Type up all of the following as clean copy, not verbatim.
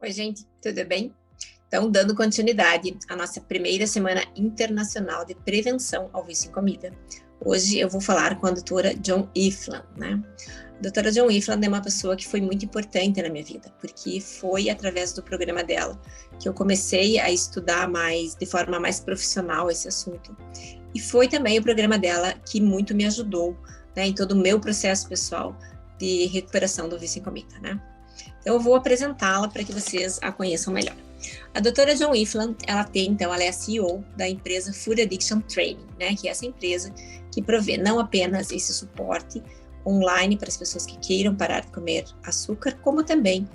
Oi, gente, tudo bem? Então, dando continuidade à nossa primeira Semana Internacional de Prevenção ao Vício em Comida. Hoje eu vou falar com a doutora Joan Ifland, né? A doutora Joan Ifland é uma pessoa que foi muito importante na minha vida, porque foi através do programa dela que eu comecei a estudar mais, de forma mais profissional, esse assunto. E foi também o programa dela que muito me ajudou, né, em todo o meu processo pessoal de recuperação do vício em comida, né? Então, eu vou apresentá-la para que vocês a conheçam melhor. A doutora Joan Ifland, ela é a CEO da empresa Food Addiction Training, né? Que é essa empresa que provê não apenas esse suporte online para as pessoas que queiram parar de comer açúcar, como também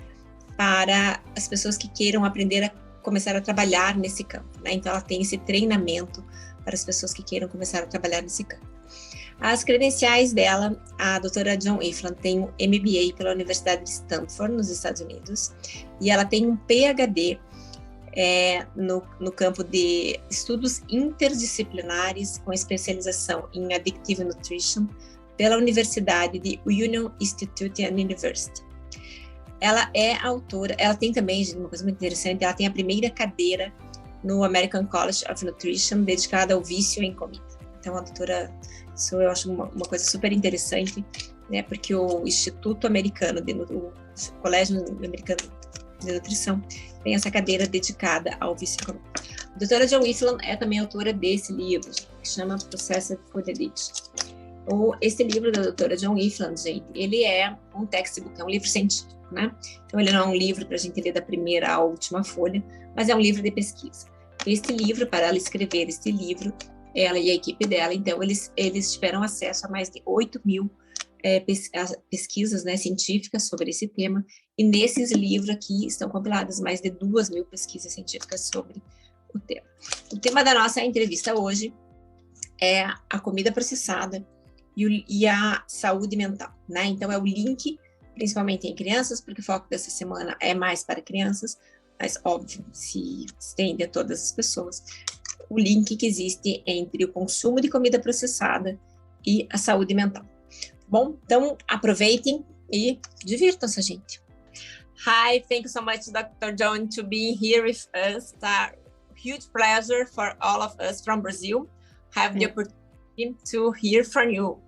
para as pessoas que queiram aprender a começar a trabalhar nesse campo, né? Então, ela tem esse treinamento para as pessoas que queiram começar a trabalhar nesse campo. As credenciais dela, a doutora Joan Ifland tem um MBA pela Universidade de Stanford, nos Estados Unidos, e ela tem um PhD no campo de estudos interdisciplinares com especialização em Addictive Nutrition pela Universidade de Union Institute and University. Ela é autora, ela tem também, uma coisa muito interessante, ela tem a primeira cadeira no American College of Nutrition dedicada ao vício em comida. Então, a doutora, isso eu acho uma coisa super interessante, né? Porque o Instituto Americano, o Colégio Americano de Nutrição, tem essa cadeira dedicada ao vício em comida. A doutora Joan Ifland é também autora desse livro, que chama Processed Food Addiction. Esse livro da doutora Joan Ifland, gente, ele é um textbook, é um livro científico, né? Então, ele não é um livro para a gente ler da primeira à última folha, mas é um livro de pesquisa. Este livro, para ela escrever este livro, ela e a equipe dela, então, eles tiveram acesso a mais de 8.000 pesquisas, né, científicas sobre esse tema, e nesses livros aqui estão compiladas mais de 2.000 pesquisas científicas sobre o tema. O tema da nossa entrevista hoje é a comida processada e a saúde mental, né? Então, é o link, principalmente em crianças, porque o foco dessa semana é mais para crianças, mas, óbvio, se estende a todas as pessoas, o link que existe entre o consumo de comida processada e a saúde mental. Bom, então aproveitem e divirtam-se, gente. Hi, thank you so much, Dr. Joan, to be here with us. It's a huge pleasure for all of us from Brazil have the opportunity to hear from you.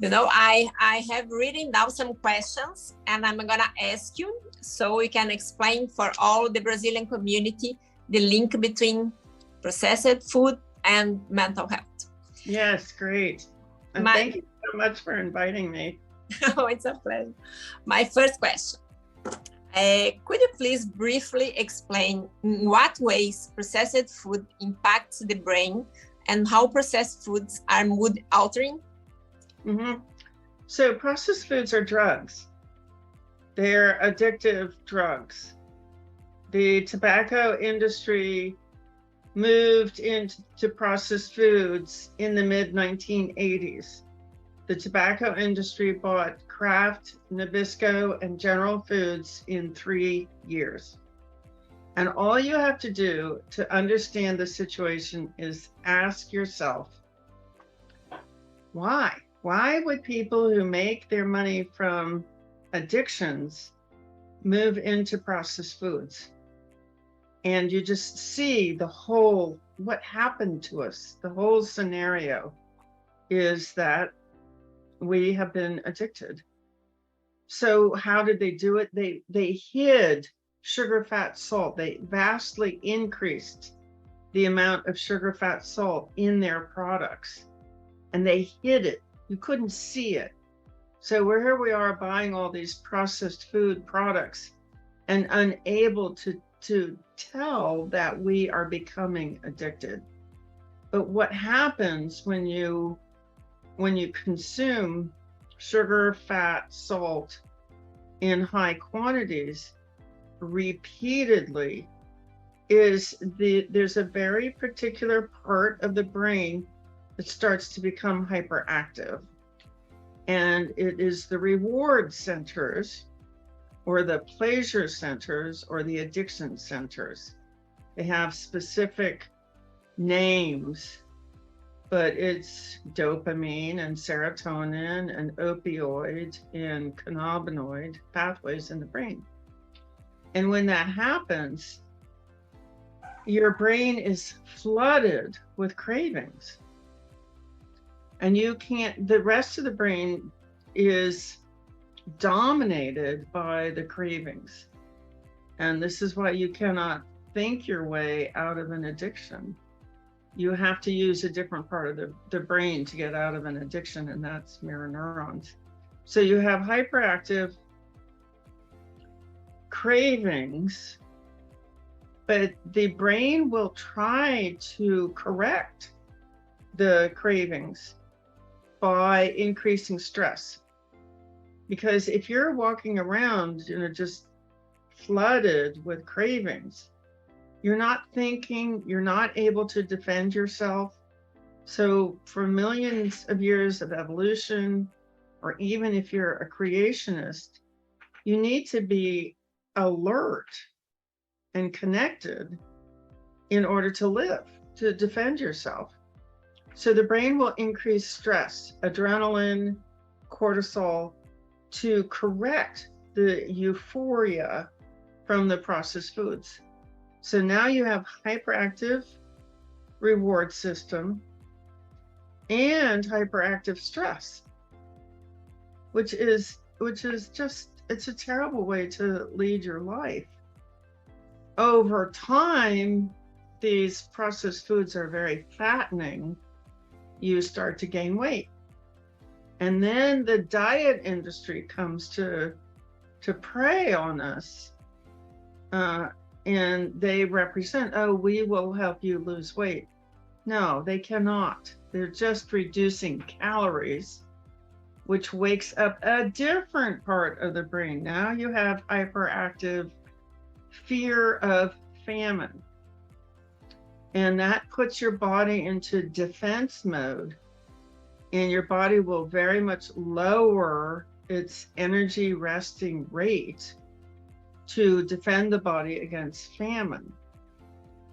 You know, I have written down some questions and I'm gonna ask you so we can explain for all the Brazilian community the link between processed food and mental health. Yes, great. And thank you so much for inviting me. Oh, it's a pleasure. My first question. Could you please briefly explain in what ways processed food impacts the brain and how processed foods are mood altering? Mm-hmm. So processed foods are drugs. They're addictive drugs. The tobacco industry moved into processed foods in the mid-1980s. The tobacco industry bought Kraft, Nabisco, and General Foods in 3 years. And all you have to do to understand the situation is ask yourself, why? Why would people who make their money from addictions move into processed foods? And you just see what happened to us. The whole scenario is that we have been addicted. So how did they do it? They hid sugar, fat, salt. They vastly increased the amount of sugar, fat, salt in their products. And they hid it. You couldn't see it. So here we are buying all these processed food products and unable to tell that we are becoming addicted. But what happens when you consume sugar, fat, salt in high quantities repeatedly is there's a very particular part of the brain that starts to become hyperactive. And it is the reward centers or the pleasure centers or the addiction centers. They have specific names, but it's dopamine and serotonin and opioid and cannabinoid pathways in the brain. And when that happens, your brain is flooded with cravings. And you can't, the rest of the brain is dominated by the cravings. And this is why you cannot think your way out of an addiction. You have to use a different part of the brain to get out of an addiction, and that's mirror neurons. So you have hyperactive cravings, but the brain will try to correct the cravings by increasing stress. Because if you're walking around, just flooded with cravings, you're not thinking, you're not able to defend yourself. So for millions of years of evolution, or even if you're a creationist, you need to be alert and connected in order to live, to defend yourself. So the brain will increase stress, adrenaline, cortisol, to correct the euphoria from the processed foods. So now you have hyperactive reward system and hyperactive stress, which is just, it's a terrible way to lead your life. Over time, these processed foods are very fattening. You start to gain weight. And then the diet industry comes to prey on us. And they represent, oh, we will help you lose weight. No, they cannot. They're just reducing calories, which wakes up a different part of the brain. Now you have hyperactive fear of famine. And that puts your body into defense mode. And your body will very much lower its energy resting rate to defend the body against famine.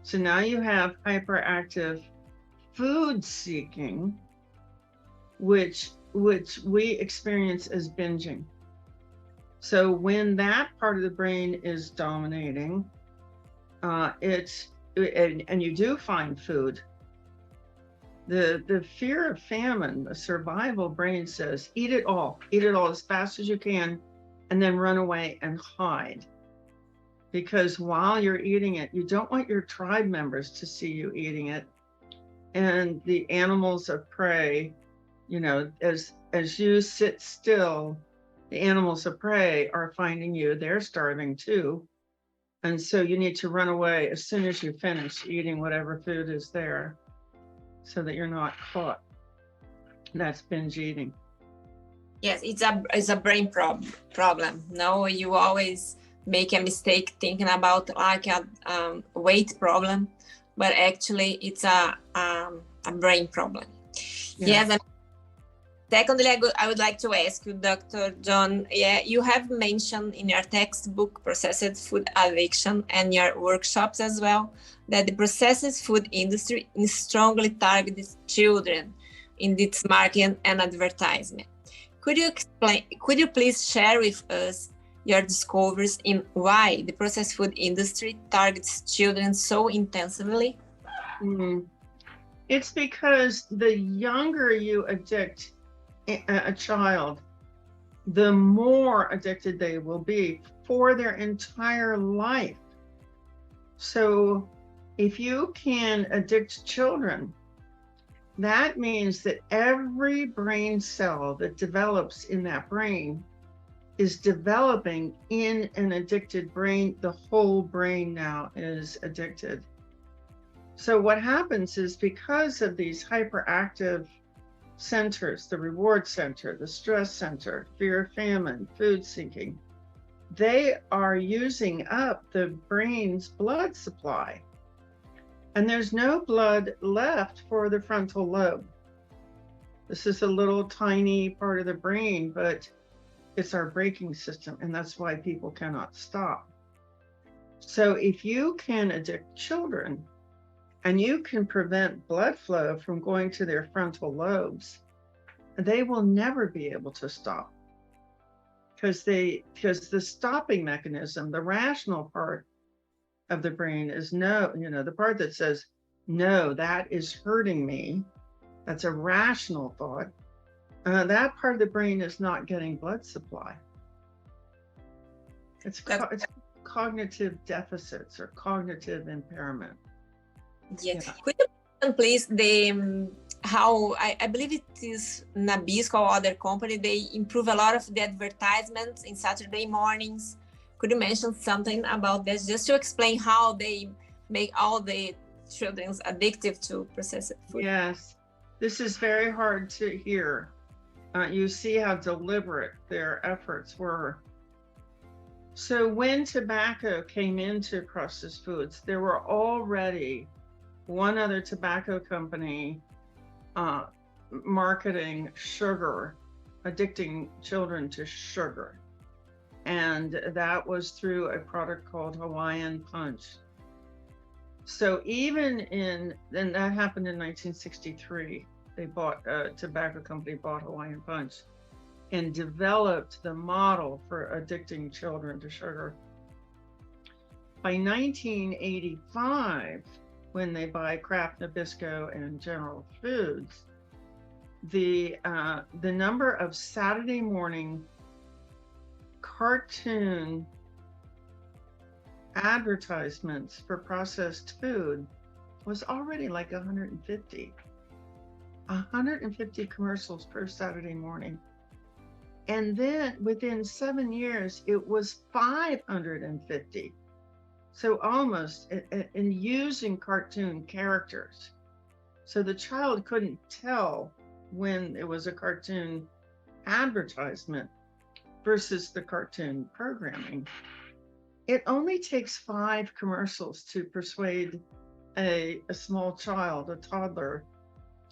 So now you have hyperactive food seeking, which we experience as binging. So when that part of the brain is dominating, and you do find food, the fear of famine, the survival brain says, eat it all as fast as you can, and then run away and hide. Because while you're eating it, you don't want your tribe members to see you eating it. And the animals of prey, as you sit still, the animals of prey are finding you, they're starving too. And so you need to run away as soon as you finish eating whatever food is there, so that you're not caught. That's binge eating. Yes, it's a brain problem. No, you always make a mistake thinking about like a weight problem, but actually it's a brain problem. Yes. And secondly, I would like to ask you, Dr. Joan, you have mentioned in your textbook, Processed Food Addiction, and your workshops as well, that the processed food industry strongly targets children in its marketing and advertisement. Could you please share with us your discoveries in why the processed food industry targets children so intensively? It's because the younger you addict a child, the more addicted they will be for their entire life. So if you can addict children, that means that every brain cell that develops in that brain is developing in an addicted brain. The whole brain now is addicted. So what happens is, because of these hyperactive centers, the reward center, the stress center, fear, famine, food seeking, they are using up the brain's blood supply. And there's no blood left for the frontal lobe. This is a little tiny part of the brain, but it's our braking system, and that's why people cannot stop. So if you can addict children, and you can prevent blood flow from going to their frontal lobes, they will never be able to stop. because the stopping mechanism, the rational part of the brain is no, the part that says, no, that is hurting me. That's a rational thought. That part of the brain is not getting blood supply. It's cognitive deficits or cognitive impairment. Yes. Yeah. Could you please how I believe it is Nabisco or other company, they improve a lot of the advertisements in Saturday mornings. Could you mention something about this, just to explain how they make all the children addictive to processed food? Yes, this is very hard to hear. You see how deliberate their efforts were. So when tobacco came into processed foods, there were already one other tobacco company marketing sugar, addicting children to sugar. And that was through a product called Hawaiian Punch. So then that happened in 1963. They bought, a tobacco company bought Hawaiian Punch and developed the model for addicting children to sugar. By 1985, when they buy Kraft, Nabisco, and General Foods, the number of Saturday morning cartoon advertisements for processed food was already like 150 commercials per Saturday morning. And then within 7 years, it was 550. So almost in using cartoon characters. So the child couldn't tell when it was a cartoon advertisement versus the cartoon programming. It only takes 5 commercials to persuade a small child, a toddler,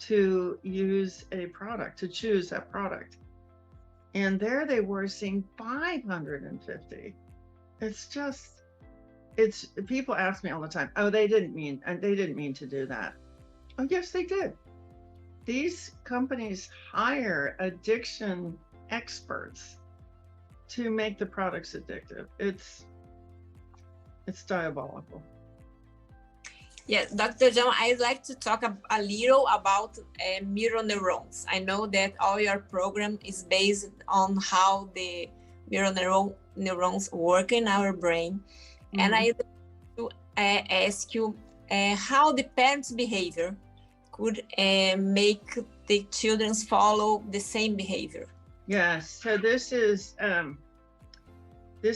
to use a product, to choose that product. And there they were seeing 550. It's people ask me all the time, oh, they didn't mean to do that. Oh, yes, they did. These companies hire addiction experts to make the products addictive. It's diabolical. Yes, Dr. Joan, I'd like to talk a little about mirror neurons. I know that all your program is based on how the mirror neurons work in our brain. Mm-hmm. And I'd like to ask you how the parents' behavior could make the children follow the same behavior. Yes, so this is the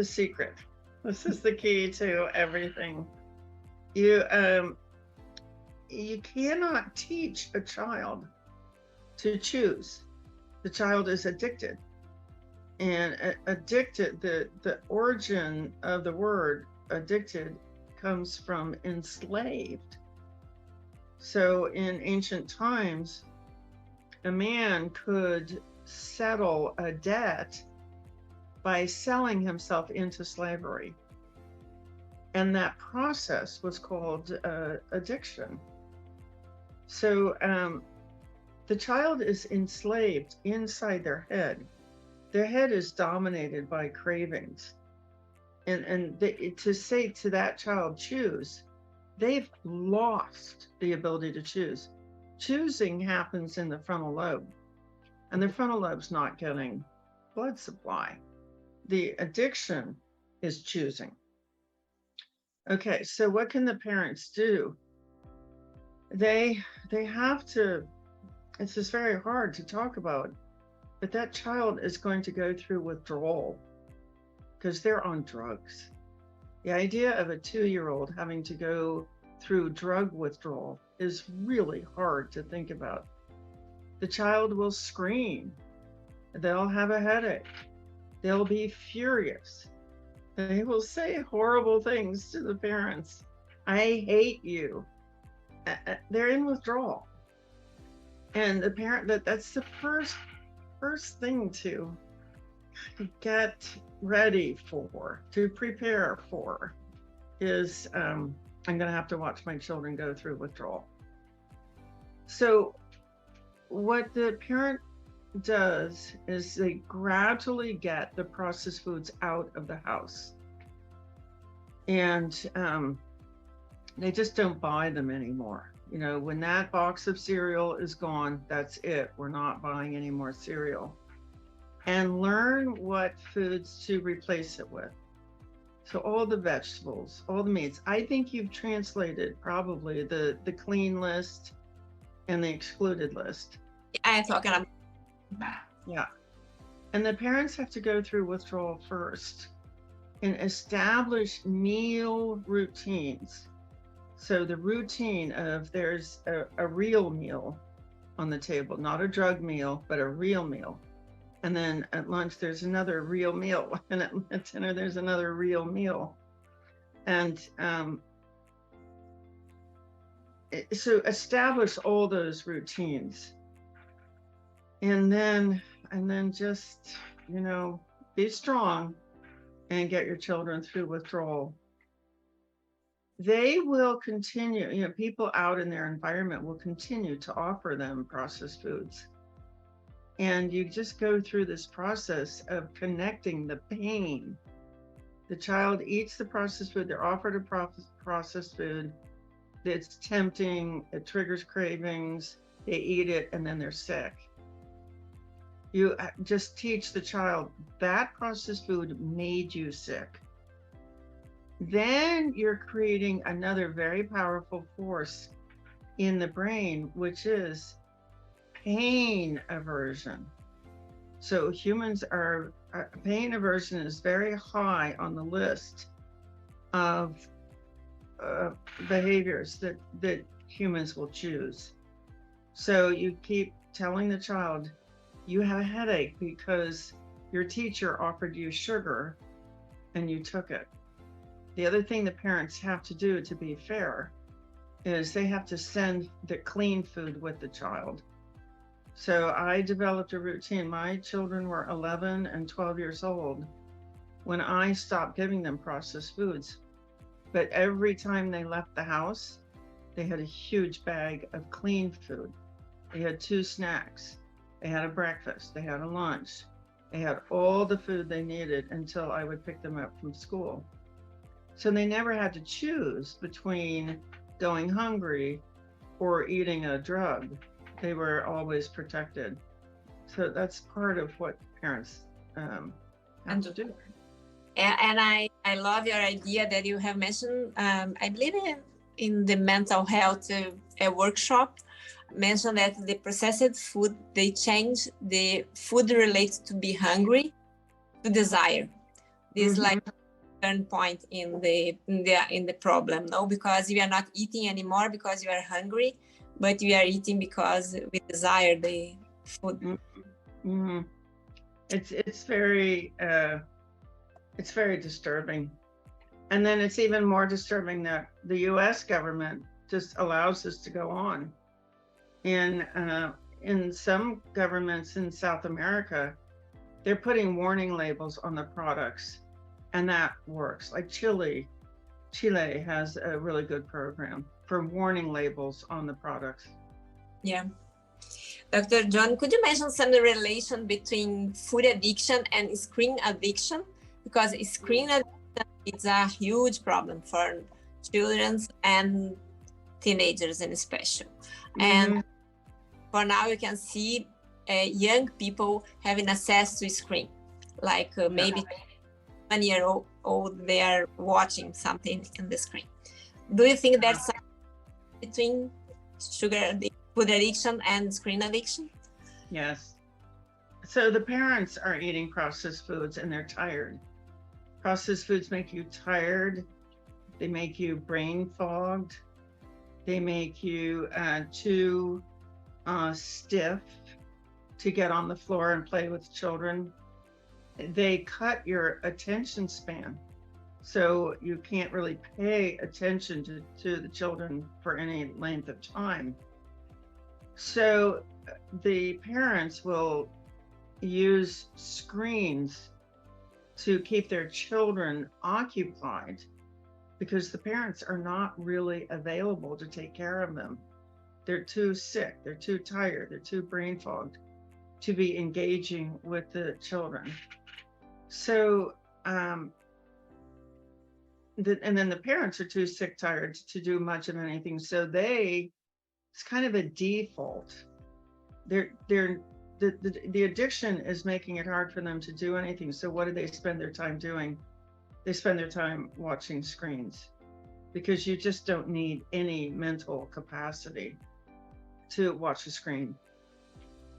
secret. This is the key to everything. You cannot teach a child to choose. The child is addicted. And addicted, the origin of the word addicted comes from enslaved. So in ancient times, a man could settle a debt by selling himself into slavery. And that process was called addiction. So the child is enslaved inside their head. Their head is dominated by cravings. And to say to that child, choose, they've lost the ability to choose. Choosing happens in the frontal lobe, and the frontal lobe's not getting blood supply. The addiction is choosing. Okay, so what can the parents do? They have to, it's just very hard to talk about, but that child is going to go through withdrawal because they're on drugs. The idea of a 2-year-old having to go through drug withdrawal is really hard to think about. The child will scream. They'll have a headache. They'll be furious. They will say horrible things to the parents. I hate you. They're in withdrawal. And the parent, that's the first thing to get ready for, to prepare for, is I'm going to have to watch my children go through withdrawal. So what the parent does is they gradually get the processed foods out of the house. And they just don't buy them anymore. You know, when that box of cereal is gone, that's it. We're not buying any more cereal. And learn what foods to replace it with. So all the vegetables, all the meats. I think you've translated probably the clean list and the excluded list. I'm talking about. Yeah. And the parents have to go through withdrawal first and establish meal routines. So the routine of there's a real meal on the table, not a drug meal, but a real meal. And then at lunch, there's another real meal. And at dinner, there's another real meal. And so establish all those routines. And then just, you know, be strong and get your children through withdrawal. They will continue, you know, people out in their environment will continue to offer them processed foods. And you just go through this process of connecting the pain. The child eats the processed food, they're offered a processed food. It's tempting, it triggers cravings, they eat it, and then they're sick. You just teach the child that processed food made you sick. Then you're creating another very powerful force in the brain, which is pain aversion. So humans are, pain aversion is very high on the list of behaviors that humans will choose. So you keep telling the child, you have a headache because your teacher offered you sugar and you took it. The other thing the parents have to do, to be fair, is they have to send the clean food with the child. So I developed a routine. My children were 11 and 12 years old when I stopped giving them processed foods. But every time they left the house, they had a huge bag of clean food. They had 2 snacks. They had a breakfast, they had a lunch, they had all the food they needed until I would pick them up from school. So they never had to choose between going hungry or eating a drug. They were always protected. So that's part of what parents have to do. And I love your idea that you have mentioned, I believe in the mental health workshop, mentioned that the processed food, they change the food related to be hungry to desire. This like turn point in the problem, no? Because we are not eating anymore because you are hungry, but we are eating because we desire the food. It's very disturbing. And then it's even more disturbing that the US government just allows this to go on. In some governments in South America, they're putting warning labels on the products, and that works. Like Chile has a really good program for warning labels on the products. Yeah. Dr. Joan, could you mention some relation between food addiction and screen addiction? Because screen addiction is a huge problem for children and teenagers in special. And for now, you can see young people having access to screen, like maybe 1 year old, they are watching something in the screen. Do you think there's something between food addiction and screen addiction? Yes. So the parents are eating processed foods and they're tired. Processed foods make you tired. They make you brain fogged. They make you too stiff to get on the floor and play with children. They cut your attention span, so you can't really pay attention to the children for any length of time. So the parents will use screens to keep their children occupied because the parents are not really available to take care of them. They're too sick, they're too tired, they're too brain fogged. to be engaging with the children. So, and then the parents are too sick, tired to do much of anything. So it's kind of a default. The addiction is making it hard for them to do anything. So what do they spend their time doing? They spend their time watching screens, because you just don't need any mental capacity to watch a screen.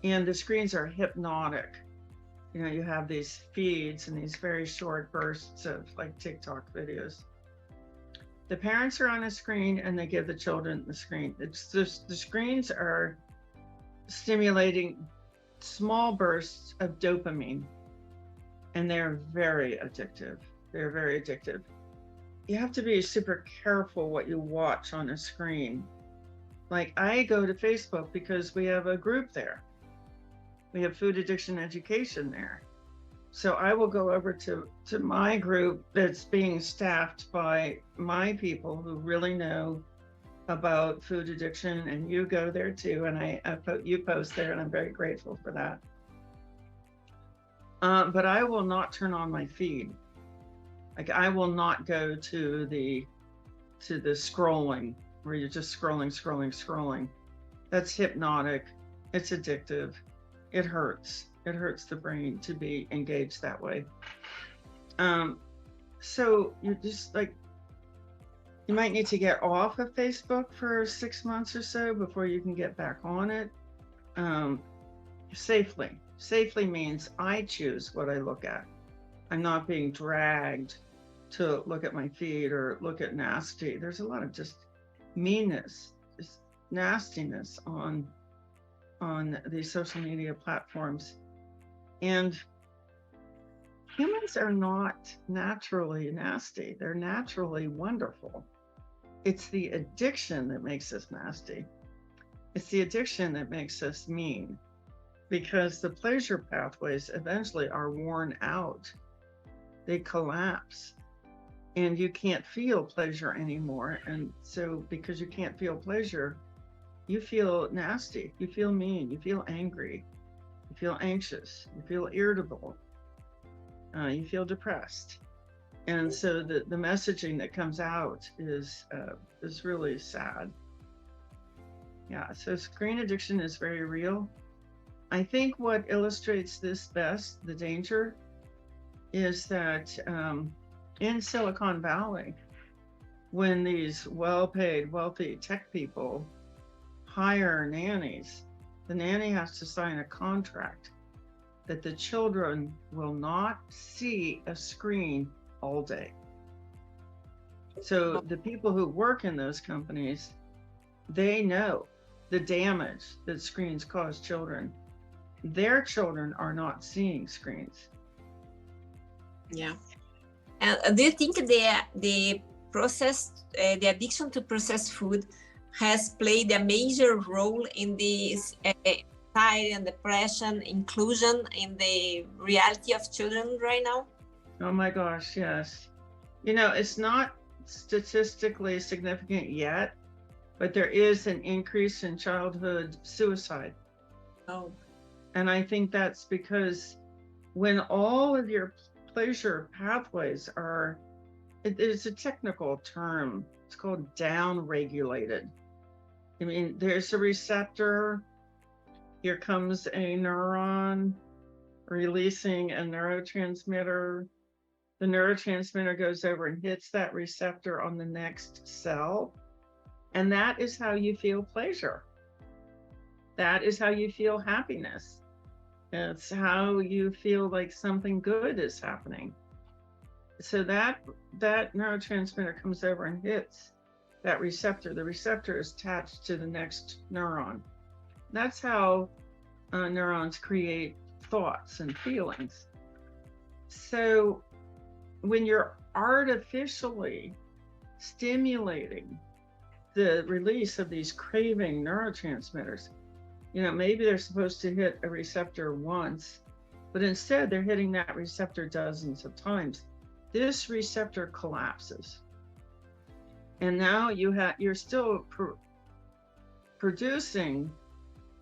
And the screens are hypnotic. You know, you have these feeds and these very short bursts of like TikTok videos. The parents are on a screen and they give the children the screen. It's just, the screens are stimulating small bursts of dopamine, and they're very addictive. They're very addictive. You have to be super careful what you watch on a screen. Like, I go to Facebook because we have a group there. We have food addiction education there. So I will go over to my group that's being staffed by my people who really know about food addiction, and you go there too. And you post there, and I'm very grateful for that. But I will not turn on my feed. Like, I will not go to the scrolling where you're just scrolling. That's hypnotic. It's addictive. It hurts. It hurts the brain to be engaged that way. So you just like, you might need to get off of Facebook for 6 months or so before you can get back on it. Safely. Safely means I choose what I look at. I'm not being dragged to look at my feed or look at nasty. There's a lot of just meanness, just nastiness on these social media platforms. And humans are not naturally nasty. They're naturally wonderful. It's the addiction that makes us nasty. It's the addiction that makes us mean, because the pleasure pathways eventually are worn out. They collapse, and you can't feel pleasure anymore. And so because you can't feel pleasure, you feel nasty, you feel mean, you feel angry, you feel anxious, you feel irritable, you feel depressed. And so the messaging that comes out is really sad. Yeah, so screen addiction is very real. I think what illustrates this best, the danger, is that in Silicon Valley, when these well-paid, wealthy tech people hire nannies, the nanny has to sign a contract that the children will not see a screen all day. So the people who work in those companies, they know the damage that screens cause children. Their children are not seeing screens. Yeah. And do you think the addiction to processed food has played a major role in this anxiety and depression inclusion in the reality of children right now? Oh my gosh, yes. You know, it's not statistically significant yet, but there is an increase in childhood suicide. Oh. And I think that's because when all of your pleasure pathways are, it's a technical term, it's called down-regulated. I mean, there's a receptor, here comes a neuron releasing a neurotransmitter. The neurotransmitter goes over and hits that receptor on the next cell. And that is how you feel pleasure. That is how you feel happiness. It's how you feel like something good is happening. So that neurotransmitter comes over and hits that receptor. The receptor is attached to the next neuron. That's how neurons create thoughts and feelings. So when you're artificially stimulating the release of these craving neurotransmitters, you know, maybe they're supposed to hit a receptor once, but instead they're hitting that receptor dozens of times. This receptor collapses. And now you're still producing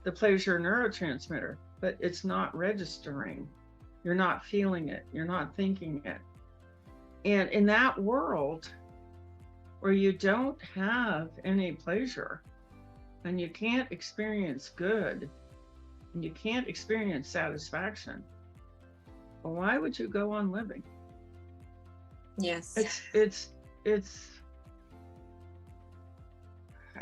the pleasure neurotransmitter, but it's not registering. You're not feeling it. You're not thinking it. And in that world where you don't have any pleasure and you can't experience good and you can't experience satisfaction, well, why would you go on living? Yes. It's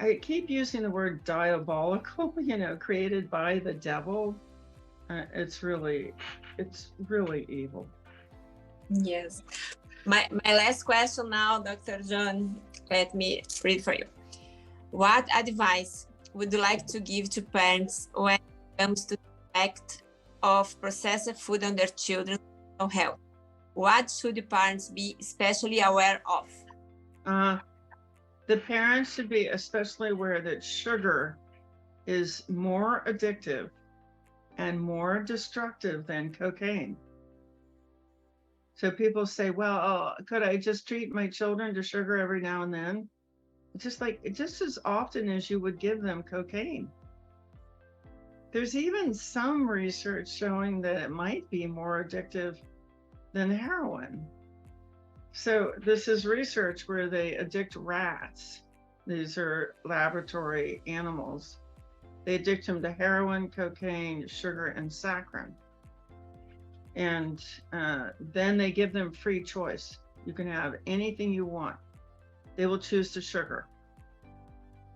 I keep using the word diabolical, created by the devil. It's really evil. Yes. My last question now, Dr. John, let me read for you. What advice would you like to give to parents when it comes to the effect of processed food on their children's mental health? What should the parents be especially aware of? The parents should be especially aware that sugar is more addictive and more destructive than cocaine. So people say, well, could I just treat my children to sugar every now and then? Just as often as you would give them cocaine. There's even some research showing that it might be more addictive than heroin. So this is research where they addict rats. These are laboratory animals. They addict them to heroin, cocaine, sugar, and saccharin. And then they give them free choice. You can have anything you want. They will choose the sugar.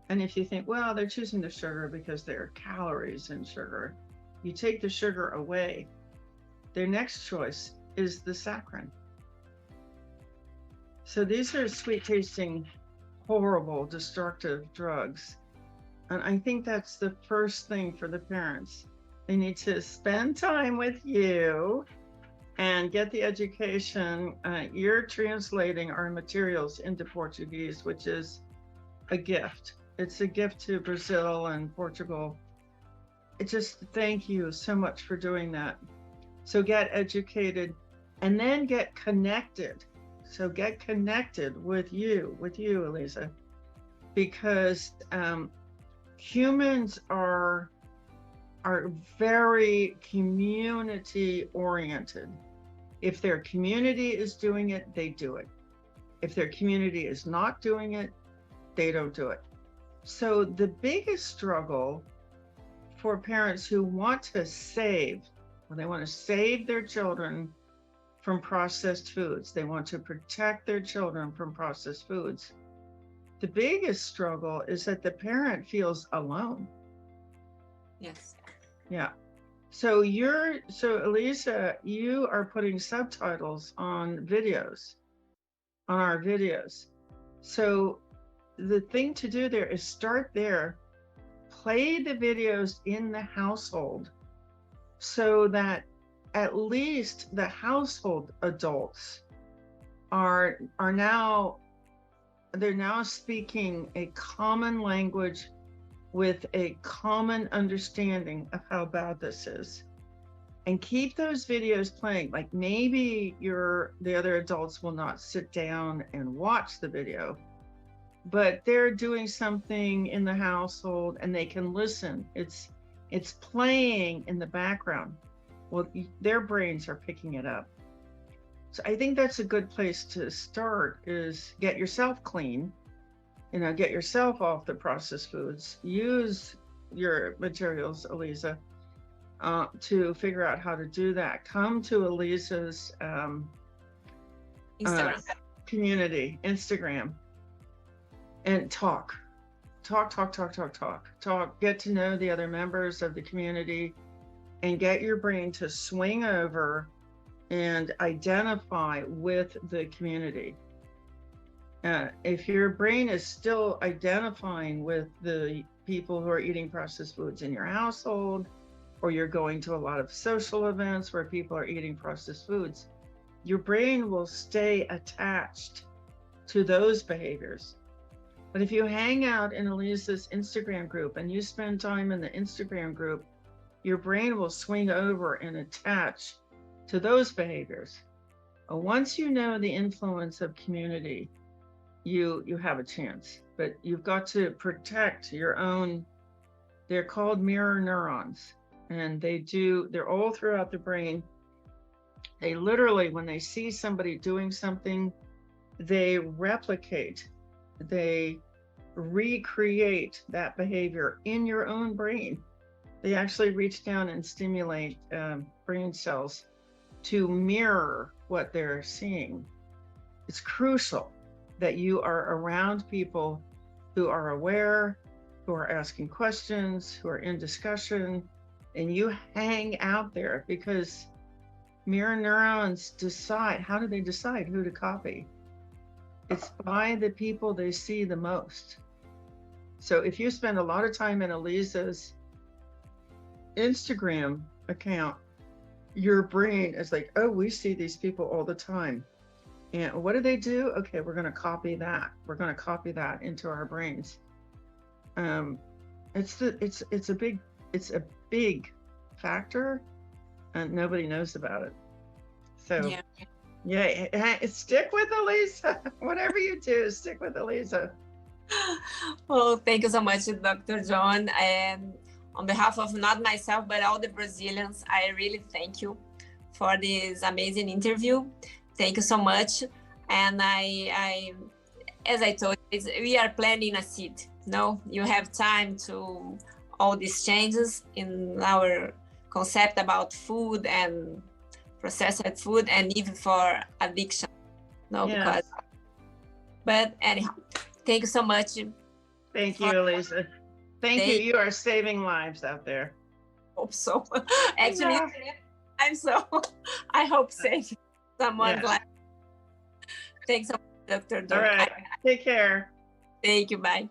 And if you think, well, they're choosing the sugar because there are calories in sugar, you take the sugar away. Their next choice is the saccharin. So these are sweet tasting, horrible, destructive drugs. And I think that's the first thing for the parents. They need to spend time with you and get the education. You're translating our materials into Portuguese, which is a gift. It's a gift to Brazil and Portugal. Thank you so much for doing that. So get educated and then get connected. So get connected with you, Elisa, because humans are very community oriented. If their community is doing it, they do it. If their community is not doing it, they don't do it. So the biggest struggle for parents who want to they want to save their children from processed foods. They want to protect their children from processed foods. The biggest struggle is that the parent feels alone. Yes. Yeah. So Elisa, you are putting subtitles on our videos. So the thing to do there is start there, play the videos in the household so that at least the household adults are now speaking a common language with a common understanding of how bad this is. And keep those videos playing. Like maybe the other adults will not sit down and watch the video, but they're doing something in the household and they can listen. It's playing in the background. Well, their brains are picking it up. So I think that's a good place to start, is get yourself clean, get yourself off the processed foods. Use your materials, Elisa, to figure out how to do that. Come to Elisa's community, Instagram, and talk. Get to know the other members of the community and get your brain to swing over and identify with the community. If your brain is still identifying with the people who are eating processed foods in your household, or you're going to a lot of social events where people are eating processed foods, your brain will stay attached to those behaviors. But if you hang out in Elisa's Instagram group and you spend time in the Instagram group, your brain will swing over and attach to those behaviors. Once you know the influence of community, you have a chance. But you've got to protect your own. They're called mirror neurons. and they're all throughout the brain. They literally, when they see somebody doing something, they replicate, they recreate that behavior in your own brain. They actually reach down and stimulate brain cells to mirror what they're seeing. It's crucial that you are around people who are aware, who are asking questions, who are in discussion, and you hang out there, because mirror neurons decide. How do they decide who to copy? It's by the people they see the most. So if you spend a lot of time in Elisa's Instagram account, your brain is like, oh, we see these people all the time. And what do? Okay, we're going to copy that. We're going to copy that into our brains. It's a big factor, and nobody knows about it. So yeah, stick with Elisa. Whatever you do, stick with Elisa. Well, thank you so much, Dr. Joan. And on behalf of not myself, but all the Brazilians, I really thank you for this amazing interview. Thank you so much. And I as I told you, we are planting a seed. No, you have time to all these changes in our concept about food and processed food, and even for addiction. No, yes. But anyhow, thank you so much. Thank you, Elisa. Thank you. You are saving lives out there. Hope so. Actually, I hope save someone's life. Thanks so much, Dr. All right. Take care. Thank you. Bye.